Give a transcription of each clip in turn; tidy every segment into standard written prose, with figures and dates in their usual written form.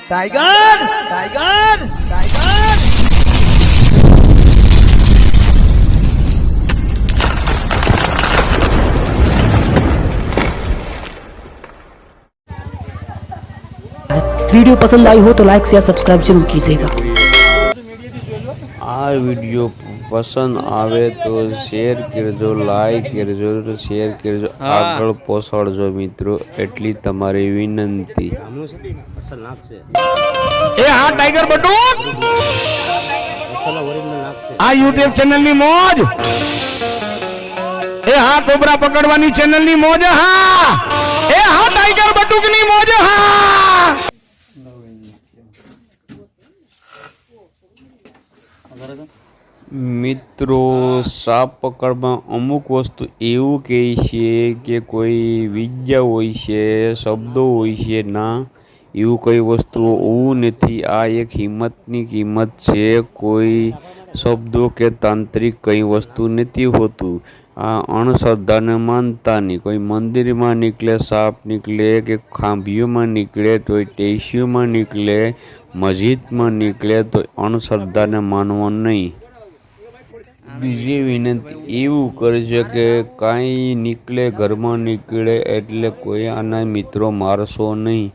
Tiger tiger tiger video पसंद आई हो तो लाइक शेयर सब्सक्राइब जरूर कीजिएगा। आ वीडियो पसंद आवे तो शेर करजो, लाइक करजो, शेर करजो, आगळ पोसाडजो मित्रों, एटली तमारी विनंती। ए हाँ टाइगर बटूक आ यूट्यूब चैनल नी मौज। ए हाँ कोबरा पकड़वानी चैनल नी मौज। हाँ ए हाँ टाइगर बटूक नी मौज। हाँ મિત્રો સાપ પકડમાં અમુક વસ્તુ એવું કહે છે કે કોઈ વિદ્યા હોય છે, શબ્દો હોય છે, ના એવું કઈ વસ્તુ હોવું નથી। આ એક હિંમતની કિંમત છે, કોઈ શબ્દો કે તાંત્રિક કઈ વસ્તુ નથી હોતું। આ અણશ્રદ્ધાને માનતા નહીં। કોઈ મંદિરમાં નીકળે સાપ નીકળે કે ખાંભીઓમાં નીકળે તો ટેસીઓમાં નીકળે, મસ્જિદમાં નીકળે તો અણશ્રદ્ધાને માનવા નહીં। બીજી વિનંતી એવું કરજો કે કાંઈ નીકળે ઘરમાં નીકળે એટલે કોઈ આના મિત્રો મારશો નહીં।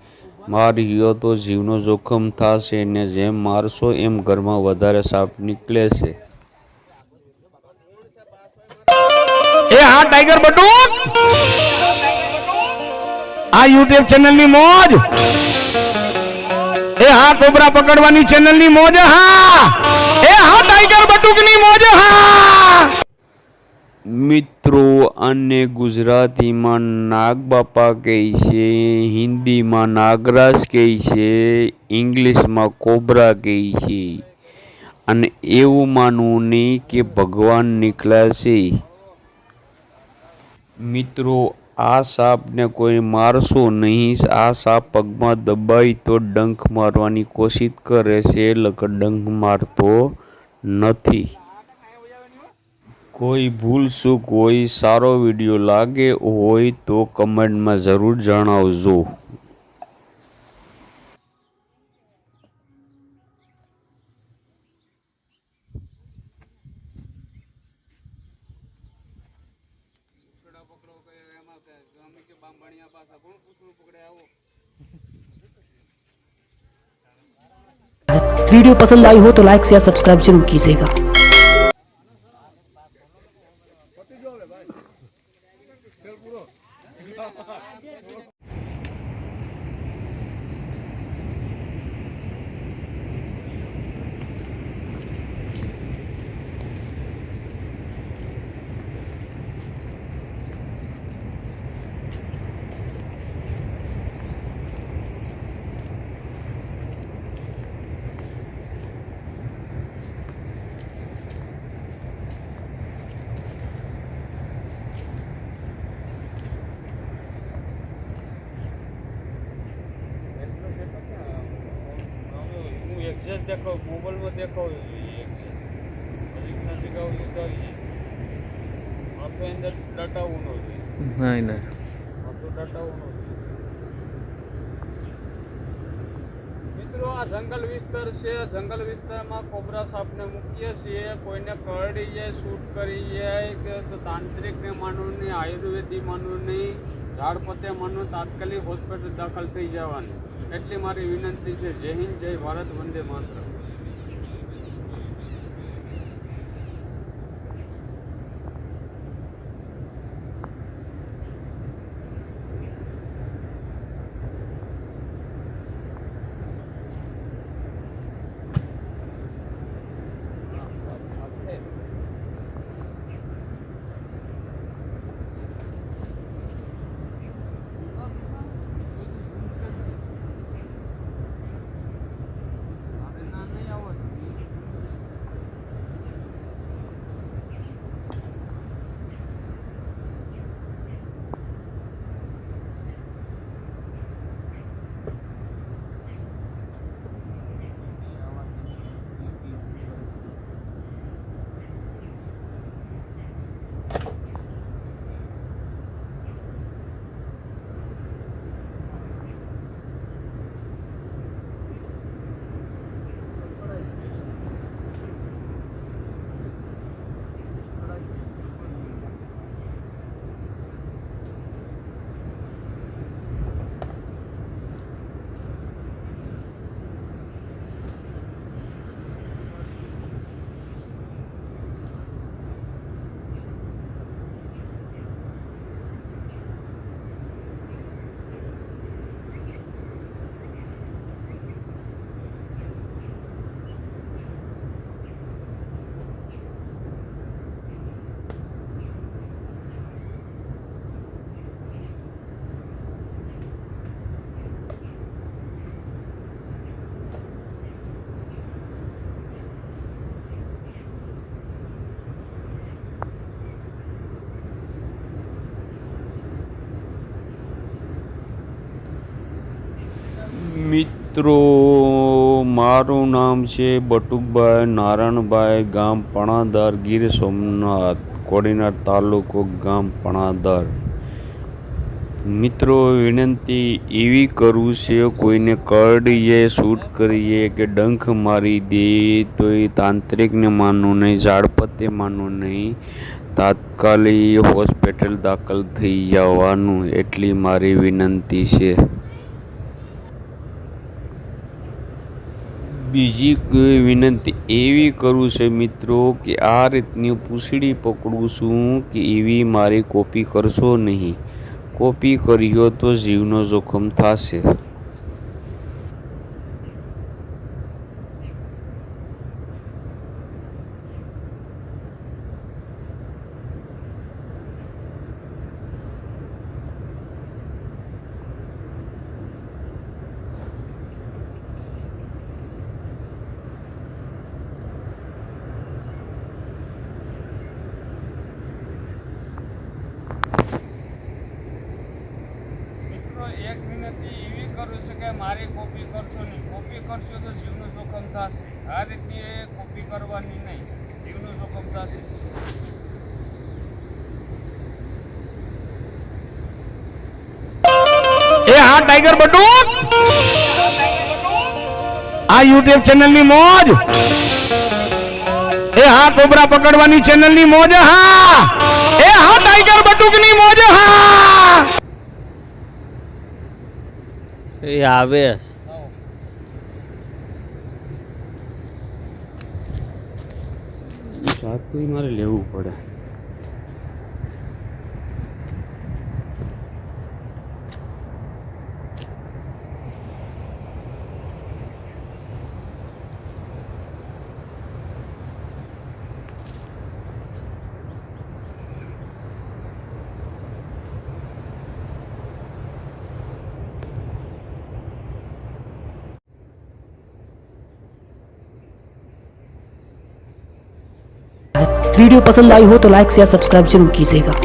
માર્યો તો જીવનો જોખમ થશે ને જેમ મારશો એમ ઘરમાં વધારે સાપ નીકળે છે। ए हाँ टाइगर बटूक आ यूट्यूब चैनल नी मौज। ए हाँ कोबरा पकड़वानी चैनल नी मौज। हाँ ए हाँ टाइगर बटूक नी मौज। हाँ મિત્રો આને ગુજરાતીમાં નાગબાપા કહે છે, હિન્દીમાં નાગરાજ કહે છે, ઇંગ્લિશમાં કોબરા કહે છે। અને એવું માનવું નહીં કે ભગવાન નીકળ્યા છે। મિત્રો આ સાપને કોઈ મારશો નહીં। આ સાપ પગમાં દબાઈ તો ડંખ મારવાની કોશિશ કરે છે, ડંખ મારતો નથી। કોઈ ભૂલ ચૂક હોય, સારો વિડીયો લાગે હોય તો કમેન્ટમાં જરૂર જણાવજો। वीडियो पसंद आई हो तो लाइक शेयर सब्सक्राइब जरूर कीजिएगा। देखो मोबाइल में देखो आपके अंदर डाटा होना चाहिए। नहीं तो डाटा होना મિત્રો આ જંગલ વિસ્તાર છે। જંગલ વિસ્તારમાં કોબરા સાપને મૂકીએ છીએ। કોઈને કરડી જાય, શૂટ કરી જાય કે તો તાંત્રિકને માનવું નહીં, આયુર્વેદિક માનવું નહીં, ઝાડપતે માનવું, તાત્કાલિક હોસ્પિટલ દાખલ થઈ જવાનું। એટલી મારી વિનંતી છે। જય હિન્દ, જય ભારત, વંદે માતરમ। મિત્રો મારું નામ છે બટુકભાઈ નારાયણભાઈ, ગામ પણાદર, ગીર સોમનાથ, કોડીનાર તાલુકો, ગામ પણાદર. મિત્રો વિનંતી એવી કરું છે, કોઈને કરડીએ, શૂટ કરીએ કે ડંખ મારી દે તો એ તાંત્રિકને માનવું નહીં, ઝાડપતે માનવું નહીં, તાત્કાલિક હોસ્પિટલ દાખલ થઈ જવાનું, એટલી મારી વિનંતી છે. બીજી કોઈ વિનંતી એવી કરું છે મિત્રો કે આ રીતની પૂંછડી પકડું છું કે એવી મારી કોપી કરશો નહીં. કોપી કર્યો તો જીવનો જોખમ થશે. એક વિનંતી એવી કરું છું કે મારી કોપી કરશો નહીં. કોપી કરશો તો જીવનું જોખમ થશે. આ રીતની કોપી કરવાની નહીં, જીવનું જોખમ થશે. એ હા ટાઈગર બટુક, આ યુટ્યુબ ચેનલ ની મોજ, એ હા કોબરા પકડવાની ચેનલ ની મોજ, હા એ હા ટાઈગર બટુક ની મોજ, હા એ આવે સાતું મારે લેવું પડે. वीडियो पसंद आई हो तो लाइक शेयर सब्सक्राइब जरूर कीजिएगा.